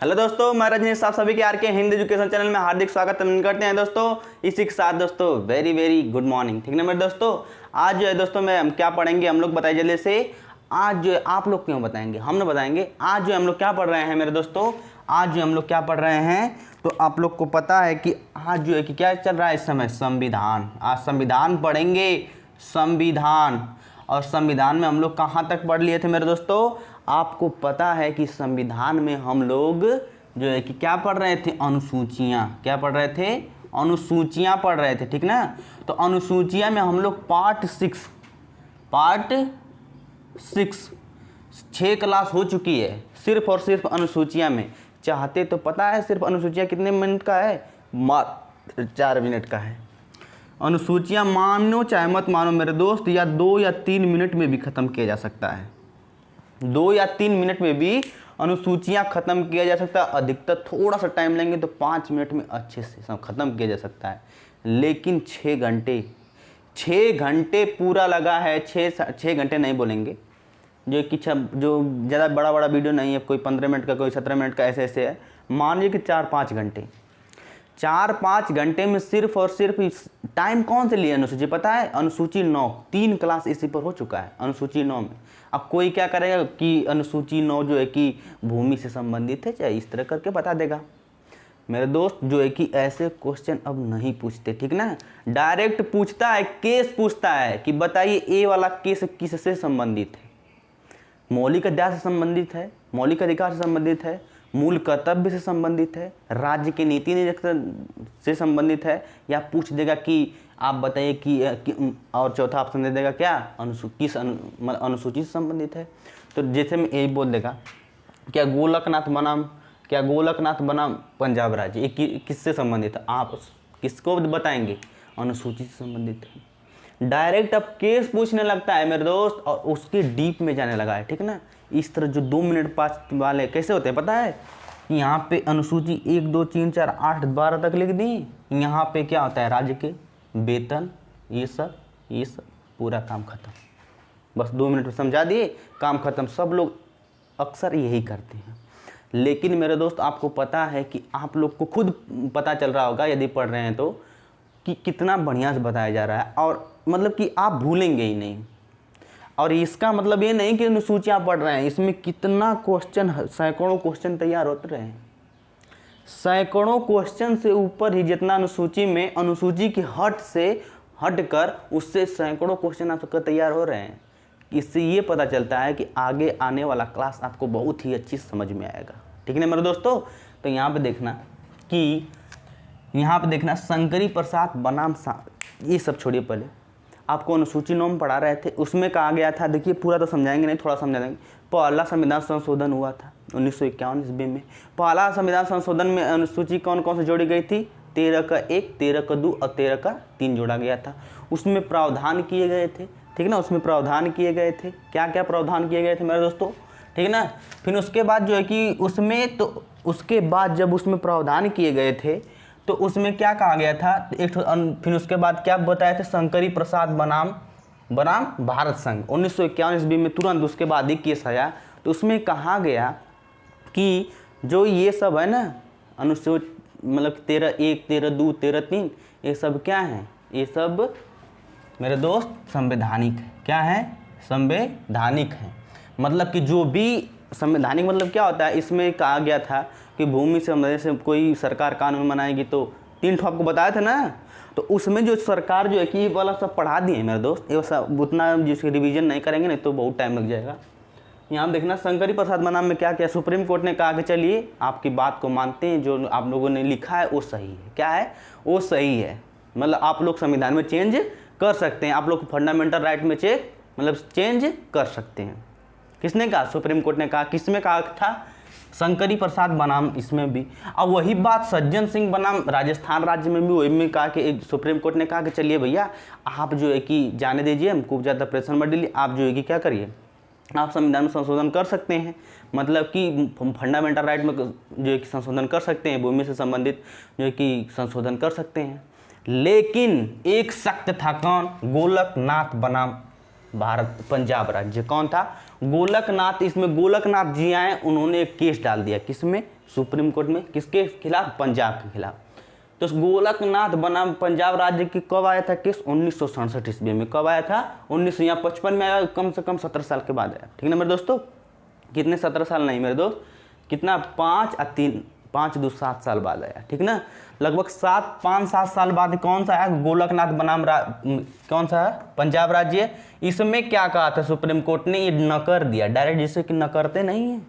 Hello दोस्तों, मैं रजनीश, आप सभी के आर के हिंदी एजुकेशन चैनल में हार्दिक स्वागत करते हैं। दोस्तों इसी के साथ दोस्तों वेरी वेरी गुड मॉर्निंग। ठीक ना मेरे दोस्तों, आज जो है दोस्तों मैं हम क्या पढ़ेंगे, हम लोग बताइए जल्दी से। आज जो है आप लोग क्यों बताएंगे, हम लोग बताएंगे। आज जो हम लोग क्या पढ़ रहे हैं मेरे दोस्तों, आज जो हम लोग क्या पढ़ रहे हैं, तो आप लोग को पता है कि आज जो है कि क्या चल रहा है इस समय, संविधान। आज संविधान पढ़ेंगे, संविधान। और संविधान में हम लोग कहाँ तक पढ़ लिए थे मेरे दोस्तों, आपको पता है कि संविधान में हम लोग जो है कि क्या पढ़ रहे थे, अनुसूचियाँ। क्या पढ़ रहे थे, अनुसूचियाँ पढ़ रहे थे, ठीक ना। तो अनुसूचियाँ में हम लोग पार्ट 6 क्लास हो चुकी है सिर्फ और सिर्फ अनुसूचियाँ में। चाहते तो पता है सिर्फ अनुसूचियाँ कितने मिनट का है, मात्र 4 मिनट का है। अनुसूचियाँ मानो चाहे मत मानो मेरे दोस्त, या 2 या 3 मिनट में भी ख़त्म किया जा सकता है। 2 या 3 मिनट में भी अनुसूचियाँ ख़त्म किया जा सकता है। अधिकतर थोड़ा सा टाइम लेंगे तो 5 मिनट में अच्छे से सब ख़त्म किया जा सकता है। लेकिन 6 घंटे पूरा लगा है। 6 घंटे नहीं बोलेंगे, जो कि जो ज़्यादा बड़ा वीडियो नहीं है, कोई 15 मिनट का, कोई 17 मिनट का, ऐसे ऐसे है। मान लीजिए कि 4-5 घंटे में सिर्फ और सिर्फ टाइम कौन से लिए अनुसूची पता है, अनुसूची 9। 3 क्लास इसी पर हो चुका है अनुसूची 9 में। अब कोई क्या करेगा कि अनुसूची 9 जो है कि भूमि से संबंधित है, चाहे इस तरह करके बता देगा। मेरे दोस्त जो है कि ऐसे क्वेश्चन अब नहीं पूछते, ठीक ना। डायरेक्ट पूछता है, केस पूछता है कि बताइए ये वाला केस किससे संबंधित है। मौलिक अधिकार से संबंधित है, मौलिक अधिकार से संबंधित है, मूल कर्तव्य से संबंधित है, राज्य की नीति से संबंधित है, या पूछ देगा कि आप बताइए कि और चौथा ऑप्शन दे देगा क्या, किस अनुसूची से संबंधित है। तो जैसे में यही बोल देगा क्या गोलकनाथ बनाम पंजाब राज्य, ये किससे संबंधित है, आप किसको बताएंगे, अनुसूची से संबंधित है। डायरेक्ट अब केस पूछने लगता है मेरे दोस्त, और उसके डीप में जाने लगा है, ठीक ना। इस तरह जो 2 मिनट 5 वाले कैसे होते हैं पता है, यहाँ पे अनुसूची 1 2 3 4 8 12 तक लिख दी। यहाँ पे क्या होता है, राज्य के वेतन, ये सब पूरा काम खत्म। बस 2 मिनट में समझा दिए, काम खत्म। सब लोग अक्सर यही करते हैं। लेकिन मेरे दोस्त आपको पता है कि आप लोग को खुद पता चल रहा होगा यदि पढ़ रहे हैं तो, कि कितना बढ़िया से बताया जा रहा है, और मतलब कि आप भूलेंगे ही नहीं। और इसका मतलब ये नहीं कि अनुसूचियाँ पढ़ रहे हैं, इसमें कितना क्वेश्चन, सैकड़ों क्वेश्चन तैयार होते रहे हैं। सैकड़ों क्वेश्चन से ऊपर ही जितना अनुसूची में, अनुसूची की हट कर उससे सैकड़ों क्वेश्चन आपका तैयार हो रहे हैं। इससे ये पता चलता है कि आगे आने वाला क्लास आपको बहुत ही अच्छी समझ में आएगा, ठीक है मेरे दोस्तों। तो यहाँ पे देखना शंकरी प्रसाद बनाम ये सब छोड़िए, पहले आपको अनुसूची 9 में पढ़ा रहे थे, उसमें कहा गया था, देखिए पूरा तो समझाएंगे नहीं, थोड़ा समझा देंगे। पहला संविधान संशोधन हुआ था 1951 ईस्वी में। पहला संविधान संशोधन में अनुसूची कौन कौन से जोड़ी गई थी, 13 का 1, 13 का 2 और 13 का 3 जोड़ा गया था। उसमें प्रावधान किए गए थे, ठीक ना। उसमें प्रावधान किए गए थे, क्या क्या प्रावधान किए गए थे मेरे दोस्तों, ठीक ना। फिर उसके बाद जो है कि उसमें तो उसके बाद जब उसमें प्रावधान किए गए थे तो उसमें क्या कहा गया था, फिर उसके बाद क्या बताया था, शंकरी प्रसाद बनाम भारत संघ 1951 ईस्वी में। तुरंत उसके बाद ही केस आया, तो उसमें कहा गया कि जो ये सब है ना अनुसूची, मतलब 13(1), 13(2), 13(3), ये सब क्या है, ये सब मेरे दोस्त संवैधानिक है। क्या है, संवैधानिक है। मतलब कि जो भी संवैधानिक मतलब क्या होता है, इसमें कहा गया था कि भूमि से संबंधित से कोई सरकार कानून बनाएगी, तो 3 ठो आपको बताया था ना। तो उसमें जो सरकार जो है कि ये वाला सब पढ़ा दिए मेरे दोस्त, ये सब उतना जिसके रिवीजन नहीं करेंगे नहीं तो बहुत टाइम लग जाएगा। यहाँ देखना शंकरी प्रसाद बनाम में क्या क्या सुप्रीम कोर्ट ने कहा कि चलिए आपकी बात को मानते हैं, जो आप लोगों ने लिखा है वो सही है। क्या है, वो सही है। मतलब आप लोग संविधान में चेंज कर सकते हैं, आप लोग फंडामेंटल राइट में चेंज कर सकते हैं। किसने कहा, सुप्रीम कोर्ट ने कहा। किसमें कहा था, शंकरी प्रसाद बनाम इसमें भी। अब वही बात सज्जन सिंह बनाम राजस्थान राज्य में भी वही में कहा कि सुप्रीम कोर्ट ने कहा कि चलिए भैया आप जो है कि जाने दीजिए, हमको ज़्यादा प्रेशर मत डालिए, आप जो है कि क्या करिए, आप संविधान में संशोधन कर सकते हैं। मतलब कि फंडामेंटल राइट में जो है कि संशोधन कर सकते हैं, भूमि से संबंधित जो है कि संशोधन कर सकते हैं। लेकिन एक सख्त था, कौन, गोलकनाथ बनाम पंजाब राज्य। कौन था, गोलकनाथ, इसमें गोलकनाथ जी आए, उन्होंने एक केस डाल दिया, किसमें? सुप्रीम कोर्ट में। किसके खिलाफ? पंजाब के खिलाफ। तो गोलकनाथ बनाम पंजाब राज्य की कब आया था केस? 1967 ईस्वी में। कब आया था? 1955 में आया, कम से कम 17 साल के बाद आया। ठीक है ना मेरे दोस्तों? कितने? 17 साल नहीं मेरे दोस्त, कितना? 5 2 7 साल बाद आया। ठीक ना, लगभग 5-7 साल बाद कौन सा आया? गोलकनाथ बनाम कौन सा है? पंजाब राज्य। इसमें क्या कहा था सुप्रीम कोर्ट ने? ये न कर दिया डायरेक्ट, जैसे कि न करते नहीं है,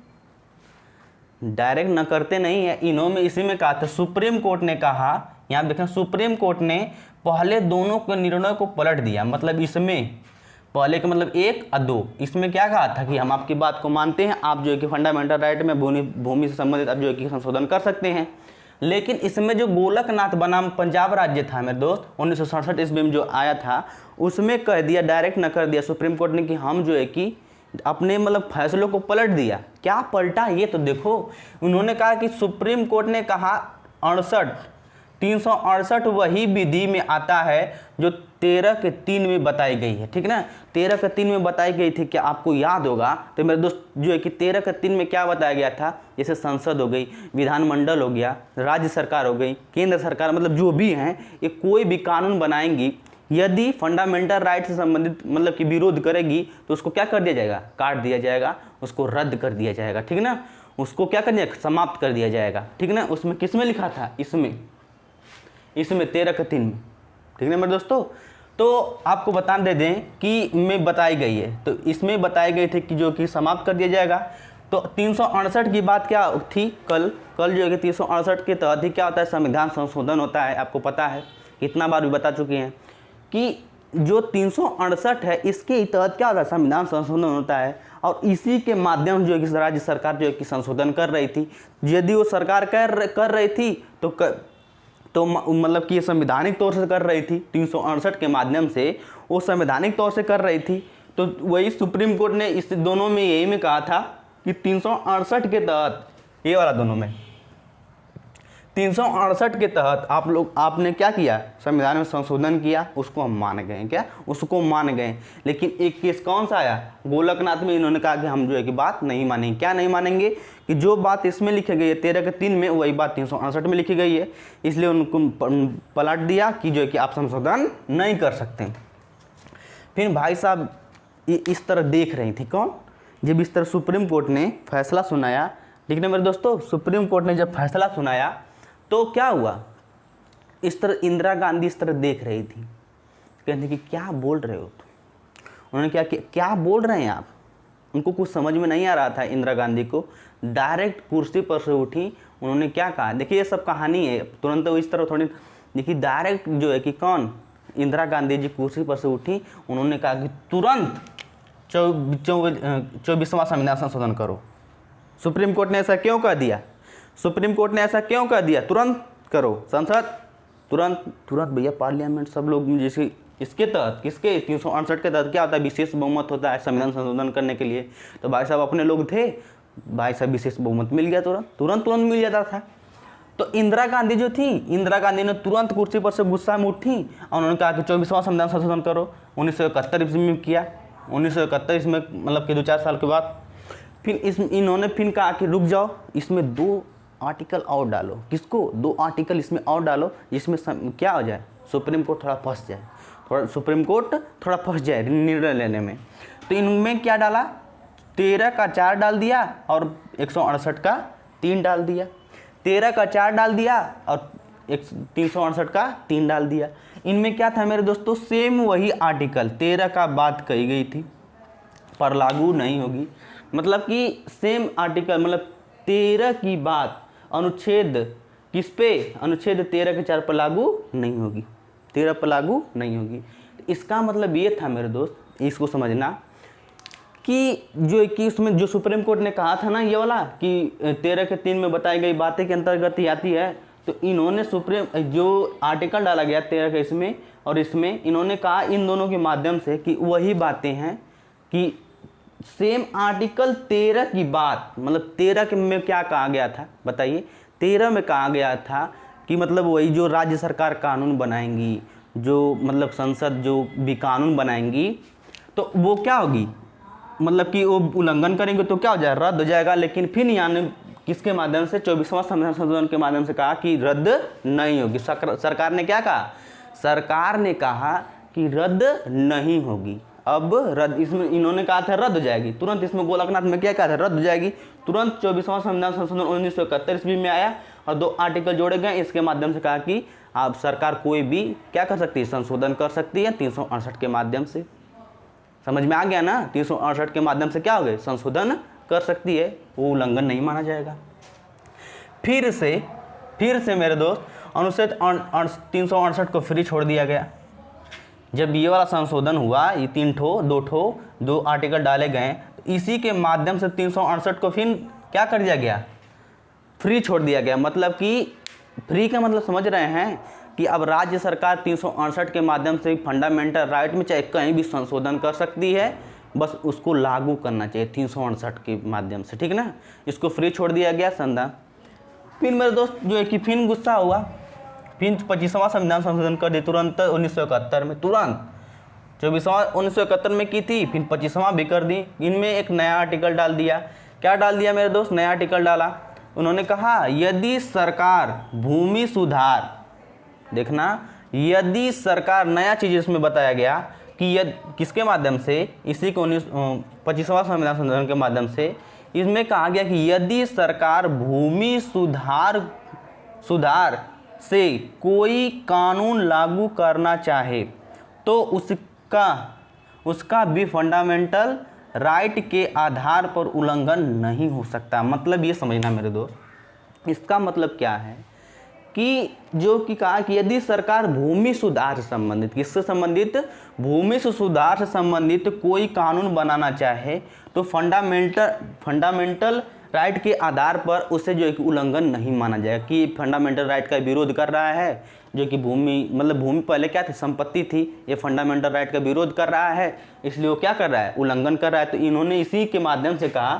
डायरेक्ट न करते नहीं है, इन्होंने इसी में कहा था। सुप्रीम कोर्ट ने कहा, यहाँ देखें, सुप्रीम कोर्ट ने पहले दोनों के निर्णय को पलट दिया। मतलब इसमें पहले के मतलब 1 और 2, इसमें क्या कहा था कि हम आपकी बात को मानते हैं, आप जो है कि फंडामेंटल राइट में भूमि से संबंधित आप जो है कि संशोधन कर सकते हैं। लेकिन इसमें जो गोलकनाथ बनाम पंजाब राज्य था मेरे दोस्त, 1967 ईस्वी में जो आया था, उसमें कह दिया, डायरेक्ट न कर दिया सुप्रीम कोर्ट ने कि हम जो है कि अपने मतलब फैसलों को पलट दिया। क्या पलटा ये तो देखो। उन्होंने कहा कि सुप्रीम कोर्ट ने कहा 368 वही विधि में आता है जो 13 के 3 में बताई गई है। ठीक ना, 13 के 3 में बताई गई थी। क्या आपको याद होगा? तो मेरे दोस्त जो है कि 13 के 3 में क्या बताया गया था? जैसे संसद हो गई, विधानमंडल हो गया, राज्य सरकार हो गई, केंद्र सरकार, मतलब जो भी हैं, ये कोई भी कानून बनाएंगी, यदि फंडामेंटल राइट से संबंधित मतलब कि विरोध करेगी तो उसको क्या कर दिया जाएगा? काट दिया जाएगा, उसको रद्द कर दिया जाएगा। ठीक ना, उसको क्या कर दिया? समाप्त कर दिया जाएगा। ठीक ना, उसमें किस में लिखा था? इसमें 13 के 3 में। ठीक है मेरे दोस्तों, तो आपको बता दे दें कि में बताई गई है, तो इसमें बताई गई थी कि जो कि समाप्त कर दिया जाएगा। तो 368 की बात क्या थी? कल जो है कि 368 के तहत ही क्या होता है? संविधान संशोधन होता है। आपको पता है, कितना बार भी बता चुके हैं कि जो 368 है, इसके तहत क्या होता है? संविधान संशोधन होता है। और इसी के माध्यम जो है कि राज्य सरकार जो है कि संशोधन कर रही थी। यदि वो सरकार कर रही थी तो मतलब कि ये संवैधानिक तौर से कर रही थी, 368 के माध्यम से वो संवैधानिक तौर से कर रही थी। तो वही सुप्रीम कोर्ट ने इस दोनों में यही में कहा था कि 368 के तहत, ये वाला दोनों में 368 के तहत आपने क्या किया? संविधान में संशोधन किया, उसको हम मान गए। क्या? उसको मान गए। लेकिन एक केस कौन सा आया? गोलकनाथ में। इन्होंने कहा कि हम जो है कि बात नहीं मानेंगे। क्या नहीं मानेंगे? कि जो बात इसमें लिखी गई है 13 के 3 में, वही बात 368 में लिखी गई है। इसलिए उनको पलट दिया कि जो है कि आप संशोधन नहीं कर सकते। फिर भाई साहब इस तरह देख रही थी कौन? जब इस तरह सुप्रीम कोर्ट ने फैसला सुनाया। ठीक है मेरे दोस्तों, सुप्रीम कोर्ट ने जब फैसला सुनाया तो क्या हुआ? इस तरह इंदिरा गांधी इस तरह देख रही थी, कहते कि क्या बोल रहे हो तुम? उन्होंने क्या बोल रहे हैं आप? उनको कुछ समझ में नहीं आ रहा था इंदिरा गांधी को। डायरेक्ट कुर्सी पर से उठी, उन्होंने क्या कहा? देखिए ये सब कहानी है, तुरंत इस तरह थोड़ी। देखिए डायरेक्ट जो है कि कौन? इंदिरा गांधी जी कुर्सी पर से उठी, उन्होंने कहा कि तुरंत 24वां संविधान संशोधन करो। सुप्रीम कोर्ट ने ऐसा क्यों कह दिया? सुप्रीम कोर्ट ने ऐसा क्यों कह दिया? तुरंत करो। संसद तुरंत भैया, पार्लियामेंट सब लोग जैसे इसके तहत, किसके? 368 के तहत क्या होता है? विशेष बहुमत होता है संविधान संशोधन करने के लिए। तो भाई साहब अपने लोग थे, भाई साहब विशेष बहुमत मिल गया, तुरंत मिल जाता था। तो इंदिरा गांधी जो थी, इंदिरा गांधी ने तुरंत कुर्सी पर से गुस्सा में उठी और उन्होंने कहा कि 24वां संविधान संशोधन करो। 1971 ईस्वी में किया। 1971 ईस्वी में मतलब कि 2-4 साल के बाद फिर इन्होंने फिर कहा कि रुक जाओ, इसमें 2 आर्टिकल और डालो। किसको? 2 आर्टिकल इसमें और डालो, जिसमें क्या हो जाए? सुप्रीम कोर्ट थोड़ा फंस जाए निर्णय लेने में। तो इनमें क्या डाला? 13 का 4 डाल दिया और 168 का 3 डाल दिया। 13 का 4 डाल दिया और 368 का 3 डाल दिया। इनमें क्या था मेरे दोस्तों? सेम वही आर्टिकल 13 का बात कही गई थी पर लागू नहीं होगी। मतलब कि सेम आर्टिकल, मतलब 13 की बात अनुच्छेद किस पे? अनुच्छेद 13 के 4 पर लागू नहीं होगी, 13 पर लागू नहीं होगी। इसका मतलब ये था मेरे दोस्त, इसको समझना कि जो कि उसमें जो सुप्रीम कोर्ट ने कहा था ना ये वाला कि 13 के 3 में बताई गई बातें के अंतर्गत ही आती है। तो इन्होंने जो आर्टिकल डाला गया 13 के इसमें और इसमें, इन्होंने कहा इन दोनों के माध्यम से कि वही बातें हैं कि सेम आर्टिकल 13 की बात, मतलब 13 के में क्या कहा गया था बताइए? 13 में कहा गया था कि मतलब वही जो राज्य सरकार कानून बनाएंगी, जो मतलब संसद जो भी कानून बनाएंगी, तो वो क्या होगी? मतलब कि वो उल्लंघन करेंगे तो क्या हो जाएगा, रद्द हो जाएगा। लेकिन फिर यहाँ ने किसके माध्यम से, 24वां संविधान संशोधन के माध्यम से कहा कि रद्द नहीं होगी। सरकार ने क्या कहा, सरकार ने कहा कि रद्द नहीं होगी। अब रद्द, इसमें इन्होंने कहा था रद्द हो जाएगी, तुरंत इसमें गोलकनाथ में क्या कहा था, रद्द हो जाएगी। तुरंत 24वां संविधान संशोधन 1971 ईस्वी में आया और 2 आर्टिकल जोड़े गए। इसके माध्यम से कहा कि आप सरकार कोई भी क्या कर सकती है, संशोधन कर सकती है 368 के माध्यम से। समझ में आ गया ना, 368 के माध्यम से क्या हो गए, संशोधन कर सकती है, वो उल्लंघन नहीं माना जाएगा। फिर से मेरे दोस्त अनुच्छेद 368 को फ्री छोड़ दिया गया। जब ये वाला संशोधन हुआ, ये 2 आर्टिकल डाले गए, तो इसी के माध्यम से 368 को फिर क्या कर दिया गया, फ्री छोड़ दिया गया। मतलब कि फ्री का मतलब समझ रहे हैं कि अब राज्य सरकार 368 के माध्यम से फंडामेंटल राइट में चाहे कहीं भी संशोधन कर सकती है, बस उसको लागू करना चाहिए 368 के माध्यम से, ठीक ना। इसको फ्री छोड़ दिया गया संविधान। फिर मेरे दोस्त जो है कि फिर गुस्सा हुआ, फिर 25वां संविधान संशोधन कर दिया तुरंत 1971 में, तुरंत 24वां 1971 में की थी, फिर 25वां भी कर दी। इनमें एक नया आर्टिकल डाल दिया। क्या डाल दिया मेरे दोस्त, नया आर्टिकल डाला। उन्होंने कहा यदि सरकार भूमि सुधार, देखना, यदि सरकार, नया चीज़ इसमें बताया गया कि यदि किसके माध्यम से, इसी को 25वां संविधान संशोधन के माध्यम से इसमें कहा गया कि यदि सरकार भूमि सुधार से कोई कानून लागू करना चाहे तो उसका भी फंडामेंटल राइट के आधार पर उल्लंघन नहीं हो सकता। मतलब ये समझना मेरे दोस्त, इसका मतलब क्या है कि जो कि कहा कि यदि सरकार भूमि सुधार से संबंधित, किससे संबंधित, भूमि सुधार से संबंधित कोई कानून बनाना चाहे तो फंडामेंटल राइट के आधार पर उसे जो है कि उल्लंघन नहीं माना जाएगा कि फंडामेंटल राइट का विरोध कर रहा है। जो कि भूमि पहले क्या थी, संपत्ति थी, ये फंडामेंटल राइट का विरोध कर रहा है, इसलिए वो क्या कर रहा है, उल्लंघन कर रहा है। तो इन्होंने इसी के माध्यम से कहा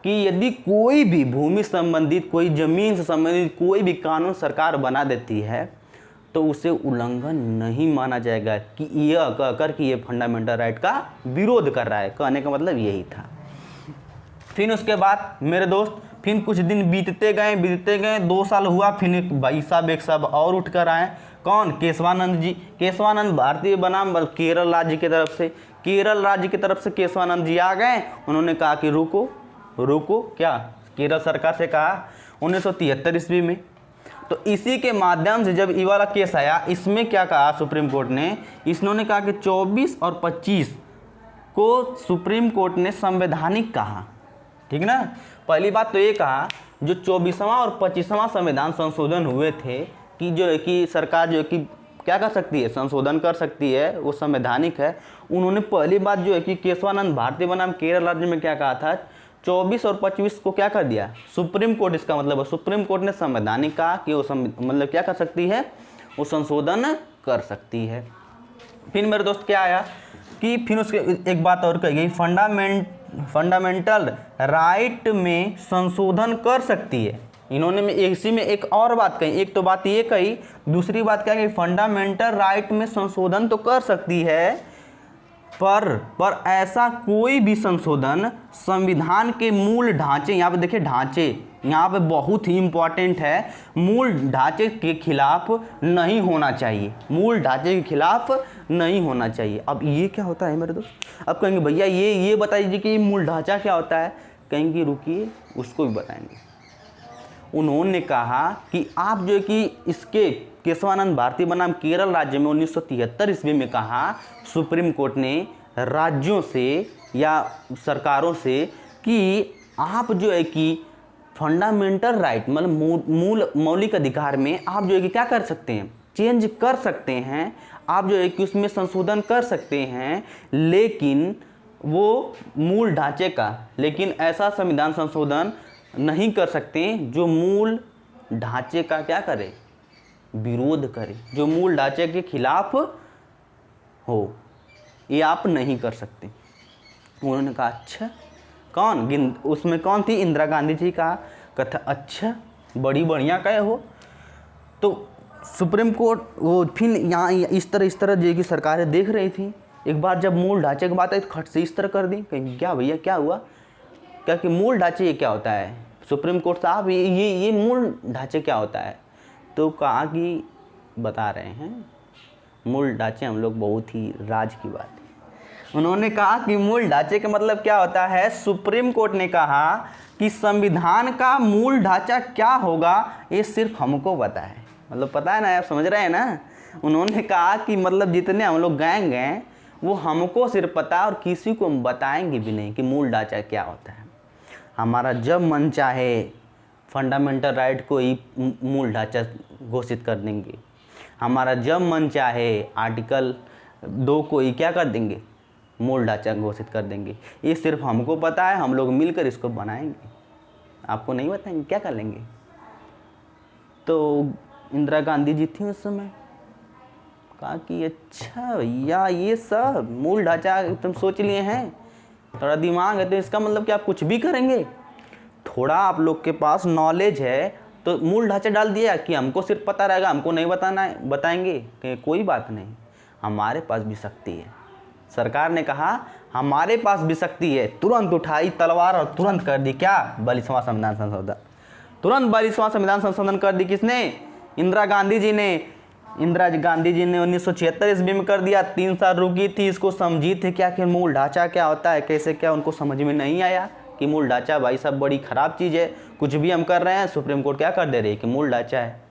कि यदि कोई भी भूमि संबंधित, कोई जमीन से संबंधित कोई भी कानून सरकार बना देती है तो उसे उल्लंघन नहीं माना जाएगा कि यह कहकर कि ये फंडामेंटल राइट का विरोध कर रहा है। कहने का मतलब यही था। फिर उसके बाद मेरे दोस्त फिर कुछ दिन बीतते गए 2 साल हुआ, फिर एक भाई साहब और उठ कर आए। कौन, केशवानंद जी। केशवानंद भारतीय बनाम केरल राज्य की तरफ से केशवानंद जी आ गए। उन्होंने कहा कि रुको क्या, केरल सरकार से कहा 1973 ईस्वी में। तो इसी के माध्यम से जब ये वाला केस आया, इसमें क्या कहा सुप्रीम कोर्ट ने, इन्होंने कहा कि 24 और 25 को सुप्रीम कोर्ट ने संवैधानिक कहा, ठीक ना। पहली बात तो ये कहा जो 24वां और 25वां संविधान संशोधन हुए थे कि जो है कि सरकार जो है कि क्या कर सकती है, संशोधन कर सकती है, वो संवैधानिक है। उन्होंने पहली बात जो है कि केशवानंद भारतीय बनाम केरल राज्य में क्या कहा था, 24 और 25 को क्या कर दिया सुप्रीम कोर्ट, इसका मतलब सुप्रीम कोर्ट ने संवैधानिक कहा कि वो मतलब क्या कर सकती है, वो संशोधन कर सकती है। फिर मेरे दोस्त क्या आया कि फिर उसके एक बात और कही गई, फंडामेंटल राइट में संशोधन कर सकती है। इन्होंने इसी में एक और बात कही, एक तो बात ये कही, दूसरी बात क्या है, फंडामेंटल राइट में संशोधन तो कर सकती है पर ऐसा कोई भी संशोधन संविधान के मूल ढांचे, यहाँ पे देखिए ढांचे, यहाँ पे बहुत ही इंपॉर्टेंट है, मूल ढांचे के खिलाफ नहीं होना चाहिए, मूल ढांचे के खिलाफ नहीं होना चाहिए। अब ये क्या होता है मेरे दोस्त, अब कहेंगे भैया ये बता दीजिए कि मूल ढांचा क्या होता है, कहेंगे रुकिए उसको भी बताएंगे। उन्होंने कहा कि आप जो है कि इसके केशवानंद भारतीय बनाम केरल राज्य में 1973 ईस्वी में कहा सुप्रीम कोर्ट ने राज्यों से या सरकारों से कि आप जो है कि फंडामेंटल राइट मतलब मौलिक अधिकार में आप जो है कि क्या कर सकते हैं, चेंज कर सकते हैं, आप जो है कि उसमें संशोधन कर सकते हैं, लेकिन वो मूल ढांचे का, लेकिन ऐसा संविधान संशोधन नहीं कर सकते जो मूल ढांचे का क्या करे, विरोध करे, जो मूल ढांचे के खिलाफ हो, ये आप नहीं कर सकते। उन्होंने कहा अच्छा, उसमें कौन थी, इंदिरा गांधी जी का कथा, अच्छा बड़ी बढ़िया कहे हो। तो सुप्रीम कोर्ट वो फिर यहाँ इस तरह जो कि सरकारें देख रही थी, एक बार जब मूल ढांचे की बात आई तो खट से इस तरह कर दी, कहीं क्या भैया क्या हुआ, क्या कि मूल ढांचे ये क्या होता है, सुप्रीम कोर्ट साहब ये मूल ढांचे क्या होता है। तो कहा कि बता रहे हैं मूल ढांचे हम लोग बहुत ही राज की बात है। उन्होंने कहा कि मूल ढांचे का मतलब क्या होता है। सुप्रीम कोर्ट ने कहा कि संविधान का मूल ढांचा क्या होगा ये सिर्फ हमको पता है, मतलब पता है ना, आप समझ रहे हैं ना। उन्होंने कहा कि मतलब जितने हम लोग गैंग हैं वो हमको सिर्फ पता है और किसी को हम बताएंगे भी नहीं कि मूल ढांचा क्या होता है। हमारा जब मन चाहे फंडामेंटल राइट को ही मूल ढांचा घोषित कर देंगे, हमारा जब मन चाहे आर्टिकल 2 को ही क्या कर देंगे, मूल ढांचा घोषित कर देंगे। ये सिर्फ हमको पता है, हम लोग मिलकर इसको बनाएंगे, आपको नहीं बताएंगे, क्या कर लेंगे। तो इंदिरा गांधी जी थी उस समय, कहा कि अच्छा भैया ये सब मूल ढांचा तुम सोच लिए हैं, थोड़ा दिमाग है तो इसका मतलब कि आप कुछ भी करेंगे। थोड़ा आप लोग के पास नॉलेज है तो मूल ढांचा डाल दिया कि हमको सिर्फ पता रहेगा, हमको नहीं बताना है, बताएंगे कि कोई बात नहीं, हमारे पास भी शक्ति है। सरकार ने कहा हमारे पास भी शक्ति है, तुरंत उठाई तलवार और तुरंत कर दी क्या, 42वां संविधान संशोधन। तुरंत 42वां संविधान संशोधन कर दी किसने, इंदिरा गांधी जी ने। इंदिरा गांधी जी ने 1976 ईस्वी में कर दिया। 3 साल रुकी थी, इसको समझी थी क्या कि मूल ढांचा क्या होता है, कैसे क्या, उनको समझ में नहीं आया कि मूल ढांचा भाई साहब बड़ी ख़राब चीज़ है, कुछ भी हम कर रहे हैं सुप्रीम कोर्ट क्या कर दे रही है कि मूल ढांचा है।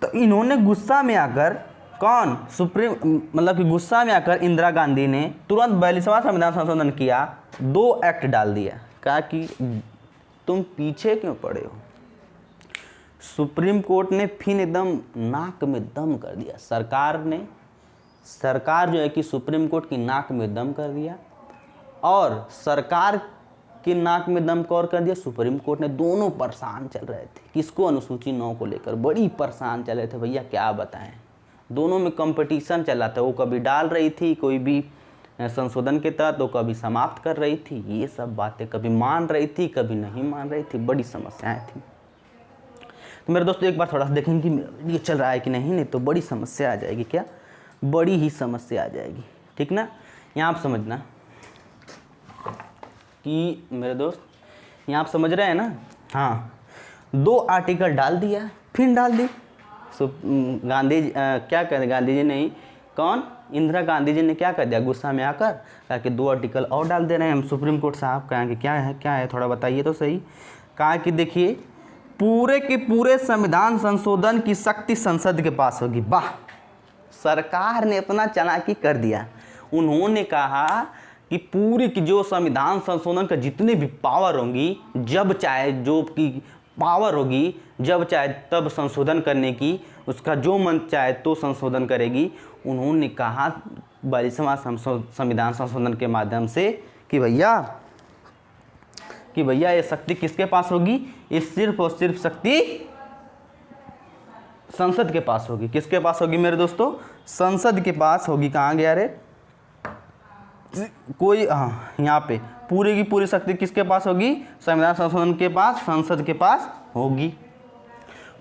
तो इन्होंने गुस्सा में आकर, कौन, सुप्रीम, मतलब कि गुस्सा में आकर इंदिरा गांधी ने तुरंत 42वां संविधान संशोधन किया, 2 एक्ट डाल दिया। कहा कि तुम पीछे क्यों पड़े हो। सुप्रीम कोर्ट ने फिर एकदम नाक में दम कर दिया, सरकार जो है कि सुप्रीम कोर्ट की नाक में दम कर दिया, और सरकार की नाक में दम कौर कर दिया सुप्रीम कोर्ट ने। दोनों परेशान चल रहे थे, किसको, अनुसूची 9 को लेकर बड़ी परेशान चल रहे थे भैया, क्या बताएं। दोनों में कंपटीशन चल रहा था, वो कभी डाल रही थी कोई भी संशोधन के तहत, तो कभी समाप्त कर रही थी, ये सब बातें कभी मान रही थी कभी नहीं मान रही थी, बड़ी समस्याएं थी। तो मेरे दोस्तों एक बार थोड़ा सा देखेंगे कि ये चल रहा है कि नहीं तो बड़ी समस्या आ जाएगी, क्या बड़ी ही समस्या आ जाएगी, ठीक ना। यहाँ आप समझना कि मेरे दोस्त, यहाँ आप समझ रहे हैं ना। हाँ, 2 आर्टिकल डाल दिया, फिर डाल दी गांधी क्या कर, गांधी जी नहीं, कौन, इंदिरा गांधी जी ने क्या कर दिया, गुस्सा में आकर कहा कि 2 आर्टिकल और डाल दे रहे हैं हम सुप्रीम कोर्ट साहब। कहा कि क्या है थोड़ा बताइए तो सही। कहा कि देखिए पूरे के पूरे संविधान संशोधन की शक्ति संसद के पास होगी। वाह, सरकार ने अपना चालाकी कर दिया। उन्होंने कहा कि पूरी की जो संविधान संशोधन का जितने भी पावर होंगी, जब चाहे जो की पावर होगी, जब चाहे तब संशोधन करने की, उसका जो मन चाहे तो संशोधन करेगी। उन्होंने कहा 42वां संविधान संशोधन के माध्यम से कि भैया ये शक्ति किसके पास होगी, ये सिर्फ और सिर्फ शक्ति संसद के पास होगी। किसके पास होगी मेरे दोस्तों, संसद के पास होगी। कहाँ गया रे कोई, हाँ यहाँ पे पूरी की पूरी शक्ति किसके पास होगी, संविधान संशोधन के पास, संसद के पास होगी।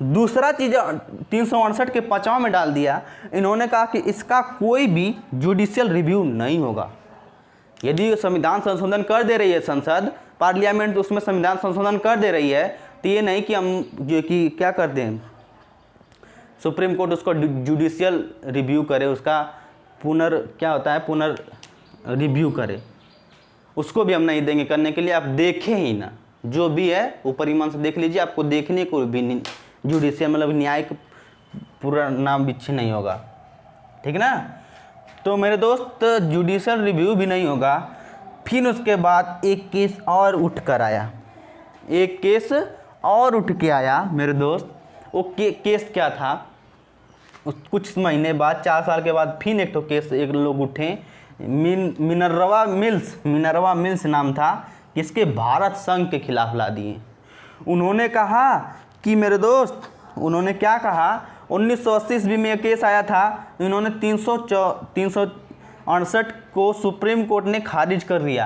दूसरा चीज 368 के 5वां में डाल दिया, इन्होंने कहा कि इसका कोई भी जुडिशियल रिव्यू नहीं होगा। यदि संविधान संशोधन कर दे रही है संसद, पार्लियामेंट, तो उसमें संविधान संशोधन कर दे रही है, तो ये नहीं कि हम जो कि क्या करते हैं, सुप्रीम कोर्ट उसको जुडिशियल रिव्यू करे, उसका क्या होता है, पुनर् रिव्यू करे, उसको भी हम नहीं देंगे करने के लिए। आप देखें ही ना, जो भी है ऊपर ईमान से देख लीजिए, आपको देखने को भी जुडिशियल मतलब न्यायिक पूरा नाम बिच्छी नहीं होगा, ठीक ना। तो मेरे दोस्त जुडिशियल रिव्यू भी नहीं होगा। फिर उसके बाद एक केस और उठ कर आया, एक केस और उठ के आया मेरे दोस्त। वो केस क्या था, कुछ महीने बाद, 4 साल के बाद फिर एक तो केस एक लोग उठे, मिनर्वा मिल्स नाम था, किसके, भारत संघ के खिलाफ ला दिए। उन्होंने कहा कि मेरे दोस्त, उन्होंने क्या कहा, 1980 ईस्वी में एक केस आया था, इन्होंने 368 को सुप्रीम कोर्ट ने खारिज कर दिया।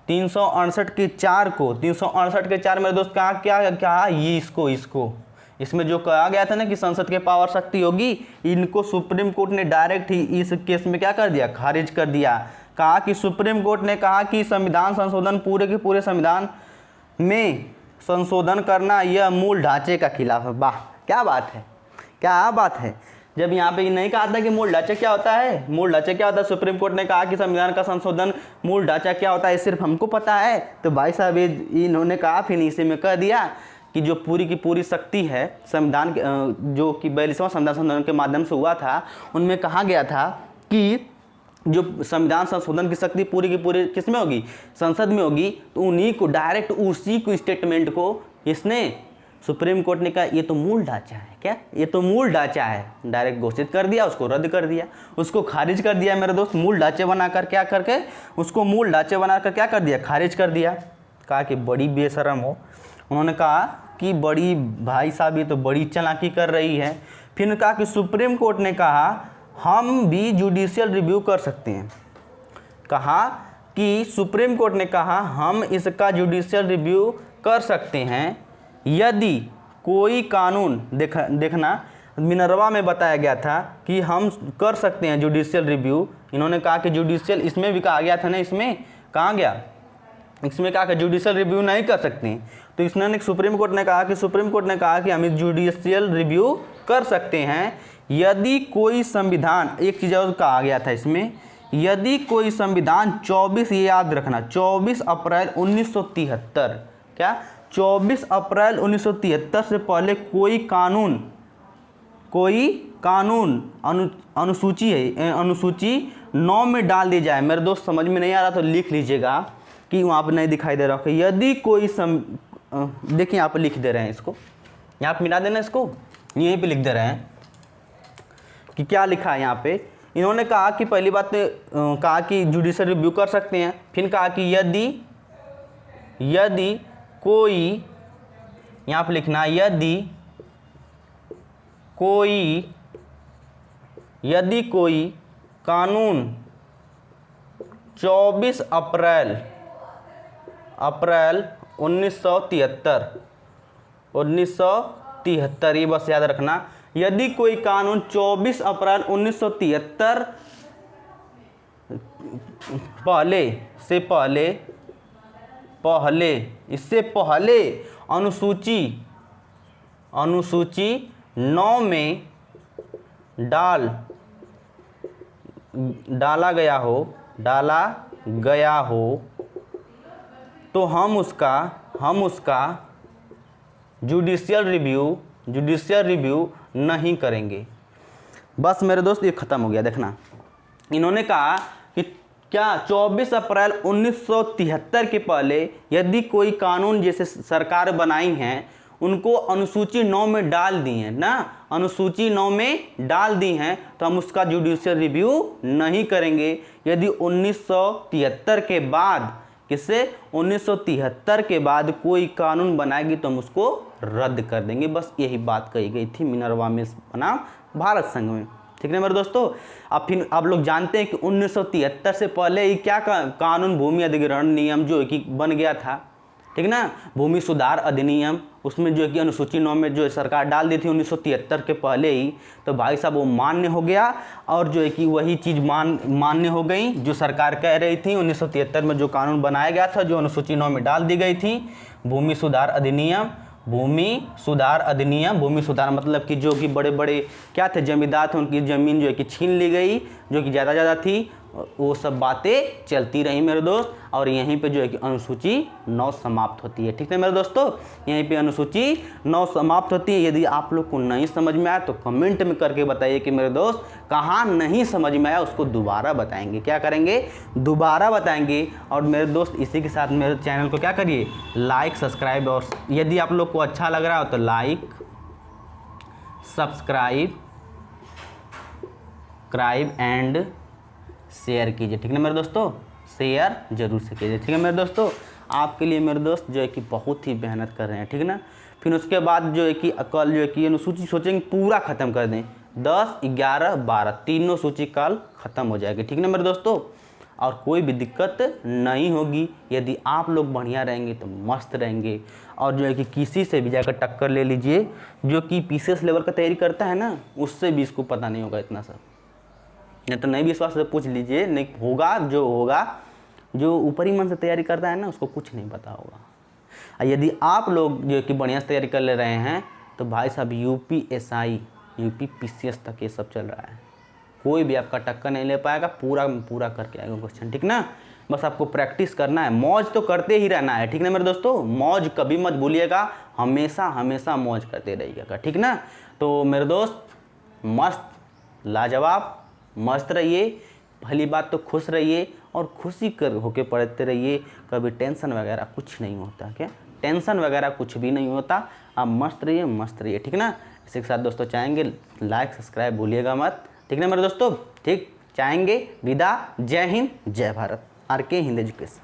368 के 4 को, 368 के 4 मेरे दोस्त कहा क्या ये इसको इसमें जो कहा गया था ना कि संसद के पावर शक्ति होगी, इनको सुप्रीम कोर्ट ने डायरेक्ट ही इस केस में क्या कर दिया, खारिज कर दिया। कहा कि सुप्रीम कोर्ट ने कहा कि संविधान संशोधन पूरे के पूरे संविधान में संशोधन करना यह मूल ढांचे का खिलाफ है। वाह, क्या बात है, क्या बात है। जब यहाँ पे नहीं कहा था कि मूल ढांचा क्या होता है, मूल ढांचा क्या होता है, सुप्रीम कोर्ट ने कहा कि संविधान का संशोधन मूल ढांचा क्या होता है सिर्फ हमको पता है, तो भाई साहब इन्होंने कहा, फिर इसी में कह दिया कि जो पूरी की पूरी शक्ति है संविधान जो कि 42वां संविधान संशोधन के माध्यम से हुआ था, उनमें कहा गया था कि जो संविधान संशोधन की शक्ति पूरी की पूरी किस में होगी, संसद में होगी। तो उन्हीं को डायरेक्ट उसी को स्टेटमेंट को इसने सुप्रीम कोर्ट ने कहा ये तो मूल ढांचा है, क्या ये तो मूल ढांचा है, डायरेक्ट घोषित कर दिया, उसको रद्द कर दिया, उसको खारिज कर दिया मेरे दोस्त। मूल ढांचे बनाकर क्या करके उसको मूल ढांचे बनाकर क्या कर दिया, खारिज कर दिया। कहा कि बड़ी बेशरम हो, उन्होंने कहा कि बड़ी भाई साहब ये तो बड़ी चालाकी कर रही है। फिर कहा कि सुप्रीम कोर्ट ने कहा हम भी जुडिशियल रिव्यू कर सकते हैं। कहा कि सुप्रीम कोर्ट ने कहा हम इसका जुडिशियल रिव्यू कर सकते हैं यदि कोई कानून देखना मिनरवा में बताया गया था कि हम कर सकते हैं जुडिशियल रिव्यू। इन्होंने कहा कि जुडिशियल, इसमें भी कहा गया था ना, इसमें कहा गया, इसमें कहा कि जुडिशियल रिव्यू नहीं कर सकते। तो इसने सुप्रीम कोर्ट ने कहा कि हम जुडिशियल रिव्यू कर सकते हैं यदि कोई संविधान, एक चीज़ और कहा गया था इसमें, यदि कोई संविधान 24, ये याद रखना, 24 अप्रैल 1973, क्या 24 अप्रैल 1973 से पहले कोई कानून अनुसूची है, अनुसूची 9 में डाल दी जाए। मेरे दोस्त समझ में नहीं आ रहा तो लिख लीजिएगा कि वहाँ पर नहीं दिखाई दे रहा हो। यदि कोई देखिए यहाँ पर लिख दे रहे हैं, इसको यहाँ पर मिला देना, इसको यहीं पे लिख दे रहे हैं कि क्या लिखा है यहाँ पे। इन्होंने कहा कि पहली बात कहा कि जुडिशियल रिव्यू कर सकते हैं, फिर कहा कि यदि कोई, यहाँ पे लिखना, यदि कोई कानून 24 अप्रैल 1973, ये बस याद रखना, यदि कोई कानून 24 अप्रैल 1973 इससे पहले अनुसूची 9 में डाला गया हो तो हम उसका जुडिशियल रिव्यू नहीं करेंगे। बस मेरे दोस्त ये ख़त्म हो गया। देखना, इन्होंने कहा कि क्या 24 अप्रैल 1973 के पहले यदि कोई कानून जैसे सरकार बनाई हैं उनको अनुसूची 9 में डाल दी हैं ना, अनुसूची 9 में डाल दी हैं, तो हम उसका जुडिशियल रिव्यू नहीं करेंगे। यदि 1973 के बाद, किससे, 1973 के बाद कोई कानून बनाएगी तो हम उसको रद्द कर देंगे। बस यही बात कही गई थी मिनरवा में बनाम भारत संघ में। ठीक है मेरे दोस्तों। अब फिर आप लोग जानते हैं कि 1973 से पहले ही क्या कानून भूमि अधिग्रहण नियम जो है कि बन गया था, ठीक ना, भूमि सुधार अधिनियम, उसमें जो है कि अनुसूची 9 में जो सरकार डाल दी थी 1973 के पहले ही, तो भाई साहब वो मान्य हो गया। और जो है कि वही चीज़ मान्य हो गई जो सरकार कह रही थी। 1973 में जो कानून बनाया गया था, जो अनुसूची 9 में डाल दी गई थी, भूमि सुधार अधिनियम, भूमि सुधार मतलब कि जो कि बड़े बड़े क्या थे, जमींदार थे, उनकी ज़मीन जो है कि छीन ली गई, जो कि ज़्यादा थी, वो सब बातें चलती रही मेरे दोस्त। और यहीं पे जो है कि अनुसूची 9 समाप्त होती है। ठीक है मेरे दोस्तों, यहीं पे अनुसूची 9 समाप्त होती है। यदि आप लोग को नहीं समझ में आया तो कमेंट में करके बताइए कि मेरे दोस्त कहाँ नहीं समझ में आया, उसको दोबारा बताएंगे। क्या करेंगे, दोबारा बताएंगे। और मेरे दोस्त इसी के साथ मेरे चैनल को क्या करिए, लाइक, सब्सक्राइब, और यदि आप लोग को अच्छा लग रहा हो तो लाइक, सब्सक्राइब एंड शेयर कीजिए। ठीक है मेरे दोस्तों, शेयर जरूर से कीजिए। ठीक है मेरे दोस्तों, आपके लिए मेरे दोस्त जो है कि बहुत ही मेहनत कर रहे हैं। ठीक है ना। फिर उसके बाद जो है कि कल जो है कि अनुसूची सोचेंगे पूरा ख़त्म कर दें, 10, 11, 12 तीनों सूची कल ख़त्म हो जाएगी। ठीक है ना मेरे दोस्तों। और कोई भी दिक्कत नहीं होगी। यदि आप लोग बढ़िया रहेंगे तो मस्त रहेंगे। और जो है कि किसी से भी जाकर टक्कर ले लीजिए जो कि पीसीएस लेवल का तैयारी करता है ना, उससे भी इसको पता नहीं होगा इतना सब। नहीं तो नहीं विश्वास से पूछ लीजिए, नहीं होगा जो होगा। जो ऊपरी मन से तैयारी करता है ना, उसको कुछ नहीं पता होगा। यदि आप लोग जो कि बढ़िया से तैयारी कर ले रहे हैं तो भाई साहब यूपीएसआई, यूपी पीसीएस तक ये सब चल रहा है। कोई भी आपका टक्कर नहीं ले पाएगा, पूरा पूरा करके आएगा क्वेश्चन, ठीक ना। बस आपको प्रैक्टिस करना है, मौज तो करते ही रहना है, ठीक ना मेरे दोस्तों। मौज कभी मत भूलिएगा, हमेशा हमेशा मौज करते रहिएगा, ठीक ना। तो मेरे दोस्त मस्त लाजवाब मस्त रहिए, पहली बात तो खुश रहिए और खुशी कर होके पढ़ते रहिए। कभी टेंशन वगैरह कुछ नहीं होता, क्या टेंशन वगैरह कुछ भी नहीं होता। आप मस्त रहिए, ठीक ना। इसी के साथ दोस्तों चाहेंगे लाइक सब्सक्राइब भूलिएगा मत, ठीक ना मेरे दोस्तों। ठीक, चाहेंगे विदा। जय हिंद जय भारत। आर के हिंद एजुकेशन।